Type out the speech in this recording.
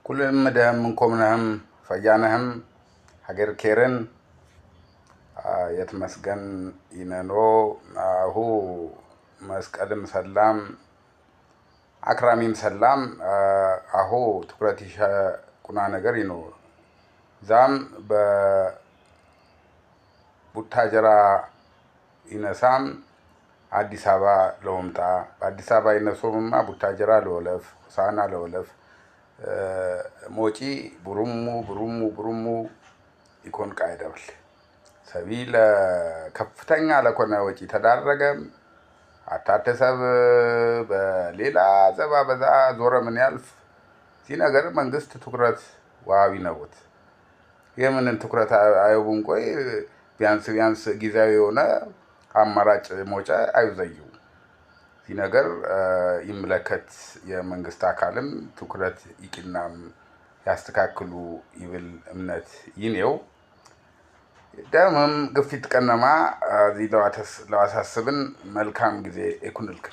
كلهم مدهم منكم نهم فجانهم حجر كيرن يتمسجن ينانو هو مسكال مسلام أكرامي مسلام هو تقرأتيش كنا نجارينو زام بوتاجرا ينسام አዲስ አበባ ለወምጣ አዲስ አበባ ይነሱማ ቡታጀራ ለወለፍ ሳና ለወለፍ ሞጪ ብሩሙ ይኮን ቃይደብል ሰቢለ ከፍተኛ ለኮነ ወጪ ተዳረገ አታተሰብ በሌላ ዘባ በዛ ዞረ ምን ያልፍ ሲነገር መንግስት ትኩረት ዋቢ ነውት የምንን ትኩረት አይቡን ቆይ ቢያንስ ጊዜያዊ የሆነ አማራጭ ሞጫ አይዘዩ ሲነገር ይምለከት የመንግስት አካልም ትኩረት ይቅናም ያስተካክሉ ይብል እምነት ይኔው ደምም ግፊት ቀነማ ዚለዋተስ ለዋሳስብን መልካም ጊዜ ይኩንልክ